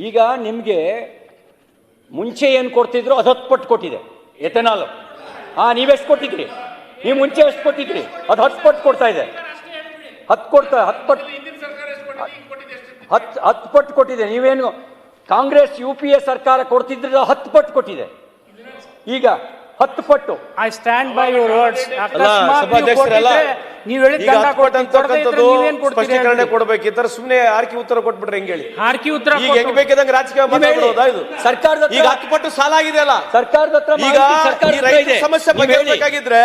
ಈಗ ನಿಮಗೆ ಮುಂಚೆ ಏನು ಕೊಡ್ತಿದ್ರು ಅದು 10 ಪಟ್ಟು ಕೊಟ್ಟಿದೆ ಎಥೆನಾಲ್. ನೀವೆಷ್ಟು ಕೊಟ್ಟಿದ್ರಿ? ನೀವು ಮುಂಚೆ ಎಷ್ಟು ಕೊಟ್ಟಿದ್ರಿ? ಅದು 10 ಪಟ್ಟು ಕೊಡ್ತಾ ಇದೆ. 10 ಪಟ್ಟು ಕೊಟ್ಟಿದೆ. ನೀವೇನು ಕಾಂಗ್ರೆಸ್ UPA ಸರ್ಕಾರ ಕೊಡ್ತಿದ್ರೆ 10 ಪಟ್ಟು ಕೊಟ್ಟಿದೆ. ಈಗ 10 ಪಟ್ಟು. I stand by your words. ನೀವು ಸ್ಪಷ್ಟೀಕರಣ ಕೊಡಬೇಕಿದ್ರೆ ಸುಮ್ಮನೆ ಆರ್ಕಿ ಉತ್ತರ ಕೊಟ್ಬಿಟ್ರೆ ಹೆಂಗೆ ಹೇಳಿ? ಆರ್ಕಿ ಉತ್ತರ ಈಗ ಹೆಂಗ್ ಬೇಕಿದಂಗೆ ರಾಜಕೀಯ ಮಾತಾಡೋದಾ ಇದು? ಸರ್ಕಾರದ ಈಗ 10 ಪಟ್ಟು ಸಾಲ ಆಗಿದೆ ಅಲ್ಲ ಸರ್ಕಾರದ ಹತ್ರ. ಈಗ ಈ ರೈತ ಸಮಸ್ಯೆ ಬಗೆಹರಿಸಬೇಕಾಗಿದ್ರೆ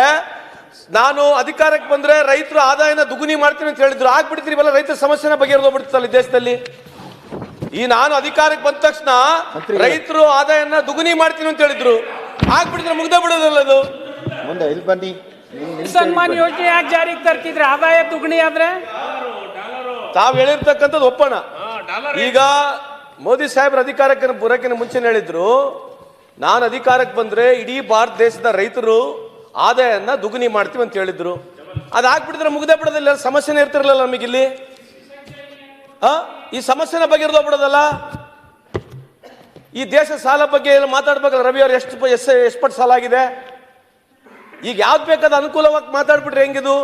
ನಾನು ಅಧಿಕಾರಕ್ಕೆ ಬಂದ್ರೆ ರೈತರ ಆದಾಯನ ದುಗುನಿ ಮಾಡ್ತೀನಿ ಅಂತ ಹೇಳಿದ್ರು, ಆಗ್ಬಿಡ್ತೀರಿ ಬಲ್ಲ ರೈತರ ಸಮಸ್ಯೆನ ಬಗೆಹರಿದೋಗ್ಬಿಡ್ತಲ್ಲ ಈ ದೇಶದಲ್ಲಿ. ಈ ನಾನು ಅಧಿಕಾರಕ್ಕೆ ಬಂದ ತಕ್ಷಣ ರೈತರು ಆದಾಯನ ದುಗುನಿ ಮಾಡ್ತೀನಿ ಅಂತ ಹೇಳಿದ್ರು, ಆಗ್ಬಿಟ್ಟಿದ್ರೆ ಮುಗ್ದೇ ಬಿಡೋದಲ್ಲ ಅದು. ಮುಂದೆ ಇಲ್ಲಿ ಬನ್ನಿ. ಸನ್ಮಾನ್ ಯೋಜನೆ ಯಾಕೆ ಜಾರಿಗೆ ತರ್ತಿದ್ರೆ? ಆದಾಯ ದುಗುಣಿ ಆದ್ರೆ ತಾವ್ ಹೇಳಿರ್ತಕ್ಕಂಥದ್ದು ಒಪ್ಪೋಣ. ಈಗ ಮೋದಿ ಸಾಹೇಬ್ರ ಅಧಿಕಾರಕ್ಕೆ ಬರೋಕ್ಕಿಂತ ಮುಂಚೆ ಹೇಳಿದ್ರು, ನಾನು ಅಧಿಕಾರಕ್ಕೆ ಬಂದ್ರೆ ಇಡೀ ಭಾರತ ದೇಶದ ರೈತರು ಆದಾಯನ ದುಗುನಿ ಮಾಡ್ತೀವಿ ಅಂತ ಹೇಳಿದ್ರು. ಅದಾಗ್ಬಿಟ್ಟಿದ್ರೆ ಮುಗ್ದೇ ಬಿಡೋದಿಲ್ಲ, ಸಮಸ್ಯೆನೇ ಇರ್ತಿರ್ಲಿಲ್ಲ ನಮಗಿಲ್ಲಿ. ಈ ಸಮಸ್ಯೆನ ಬಗೆಹರಿದೋಗ್ಬಿಡೋದಲ್ಲ. ಈ ದೇಶ ಸಾಲ ಬಗ್ಗೆ ಎಲ್ಲ ಮಾತಾಡ್ಬೇಕಲ್ಲ. ರವಿ ಅವ್ರು ಎಷ್ಟು ಪಟ್ಟು ಸಾಲ ಆಗಿದೆ? ಈಗ ಯಾವ್ದು ಬೇಕಾದ ಅನುಕೂಲವಾಗಿ ಮಾತಾಡ್ಬಿಟ್ರೆ ಹೆಂಗಿದು?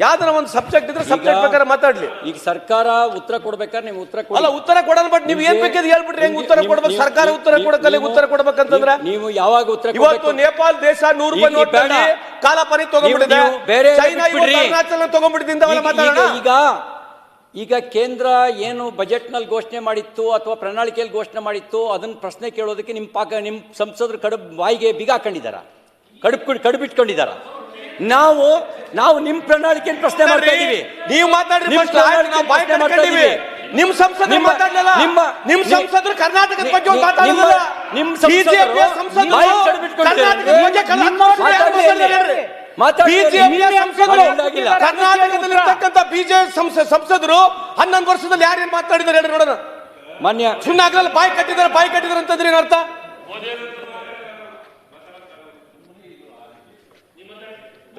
ಯಾವ್ದಾರ ಒಂದು ಸಬ್ಜೆಕ್ಟ್ ಇದ್ರೆ ಸಬ್ಜೆಕ್ಟ್ ಬೇಕಾದ್ರೆ ಮಾತಾಡ್ಲಿ. ಈಗ ಸರ್ಕಾರ ಉತ್ತರ ಕೊಡ್ಬೇಕಾದ್ರೆ ನೀವು ಉತ್ತರ ಅಲ್ಲ, ಉತ್ತರ ಕೊಡೋಣ. ಬಟ್ ನೀವು ಏನ್ ಬೇಕಾದ್ರೆ ಹೇಳ್ಬಿಟ್ರೆ ಹೆಂಗ್ ಉತ್ತರ ಕೊಡ್ಬೇಕು? ಸರ್ಕಾರ ಉತ್ತರ ಕೊಡಕ್ಕಲ್ಲ, ಉತ್ತರ ಕೊಡ್ಬೇಕಂತಂದ್ರೆ ನೀವು ಯಾವಾಗ ಉತ್ತರ? ಇವತ್ತು ನೇಪಾಳ ದೇಶ 100 ರೂಪಾಯಿ ನೋಟ್ನಲ್ಲಿ ಕಾಲಪಾನಿ ತಗೊಂಡ್ಬಿಟ್ಟಿದೆ. ಚೈನಾ ಅರುಣಾಚಲ ತಗೊಂಡ್ಬಿಟ್ಟಿದ್ದ ಮಾತಾಡೋಣ. ಈಗ ಕೇಂದ್ರ ಏನು ಬಜೆಟ್ ನಲ್ಲಿ ಘೋಷಣೆ ಮಾಡಿತ್ತು ಅಥವಾ ಪ್ರಣಾಳಿಕೆಯಲ್ಲಿ ಘೋಷಣೆ ಮಾಡಿತ್ತು, ಅದನ್ನ ಪ್ರಶ್ನೆ ಕೇಳೋದಕ್ಕೆ ನಿಮ್ಮ ಸಂಸದರು ಬಾಯಿಗೆ ಬೀಗ ಹಾಕೊಂಡಿದಾರ, ಕಡುಬಿಟ್ಕೊಂಡಿದಾರ. ನಾವು ನಿಮ್ ಪ್ರಣಾಳಿಕೆ ಪ್ರಶ್ನೆ ಮಾಡ್ತಾ ಇದೀವಿ. ನೀವು ಮಾತಾಡ್ರಿ, ನಿಮ್ ಸಂಸದರು ಮಾತಾಡಲಿಲ್ಲ. ನಿಮ್ ಸಂಸದರು ಕರ್ನಾಟಕದ ಬಗ್ಗೆ ಮಾತಾಡಲಿಲ್ಲ. ನಿಮ್ ಕರ್ನಾಟಕದಲ್ಲಿರ್ತಕ್ಕಂಥ ಬಿಜೆಪಿ ಸಂಸದರು 11 ವರ್ಷದಲ್ಲಿ ಯಾರೇನ್ ಮಾತಾಡಿದಾರೆ ಹೇಳಿ ನೋಡೋಣ. ಮಾನ್ಯ ಸುಮ್ಮನೆ ಬಾಯಿ ಕಟ್ಟಿದಾರೆ ಅಂತಂದ್ರೆ ಏನ್ ಅರ್ಥ?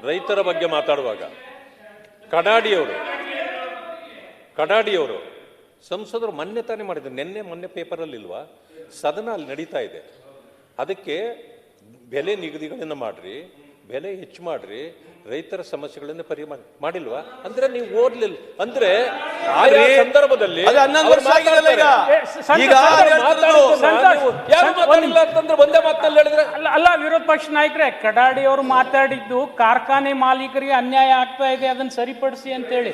ರೈತರ ಬಗ್ಗೆ ಮಾತಾಡುವಾಗ ಕಡಾಡಿಯವರು ಸಂಸದರು ಮೊನ್ನೆ ತಾನೇ ಮಾಡಿದ್ರು. ಮೊನ್ನೆ ಪೇಪರಲ್ಲಿ ಇಲ್ವಾ? ಸದನ ಅಲ್ಲಿ ನಡೀತಾ ಇದೆ. ಅದಕ್ಕೆ ಬೆಲೆ ನಿಗದಿಗಳನ್ನು ಮಾಡ್ರಿ, ಬೆಲೆ ಹೆಚ್ಚು ಮಾಡ್ರಿ, ರೈತರ ಸಮಸ್ಯೆಗಳನ್ನ ಪರಿಹಾರ ಮಾಡಿಲ್ವಾ ಅಂದ್ರೆ ನೀವು ಓದ್ಲಿಲ್ಲ ಅಂದ್ರೆ ಆಯಾ ಸಂದರ್ಭದಲ್ಲಿ ಒಂದೇ ಮಾತಲ್ಲಿ ಹೇಳಿದ್ರೆ ಅಲ್ಲ. ವಿರೋಧ ಪಕ್ಷ ನಾಯಕರೇ, ಕಡಾಡಿ ಅವರು ಮಾತಾಡಿದ್ದು ಕಾರ್ಖಾನೆ ಮಾಲೀಕರಿಗೆ ಅನ್ಯಾಯ ಆಗ್ತಾ ಇದೆ, ಅದನ್ನ ಸರಿಪಡಿಸಿ ಅಂತ ಹೇಳಿ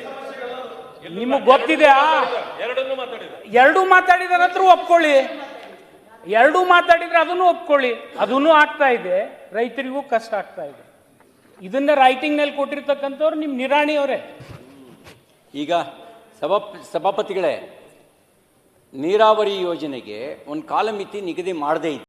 ನಿಮಗ್ ಗೊತ್ತಿದೆಯಾ? ಎರಡೂ ಮಾತಾಡಿದ ನಂತರ ಒಪ್ಕೊಳ್ಳಿ. ಎರಡೂ ಮಾತಾಡಿದ್ರೆ ಅದನ್ನು ಒಪ್ಕೊಳ್ಳಿ. ಅದನ್ನು ಆಗ್ತಾ ಇದೆ, ರೈತರಿಗೂ ಕಷ್ಟ ಆಗ್ತಾ ಇದೆ. ಇದನ್ನ ರೈಟಿಂಗ್ ನಲ್ಲಿ ಕೊಟ್ಟಿರ್ತಕ್ಕಂಥವ್ರು ನಿಮ್ ನಿರಾಣಿ ಅವರೇ. ಈಗ ಸಭಾಪತಿಗಳೇ, ನೀರಾವರಿ ಯೋಜನೆಗೆ ಒಂದು ಕಾಲಮಿತಿ ನಿಗದಿ ಮಾಡದೇ ಇತ್ತು.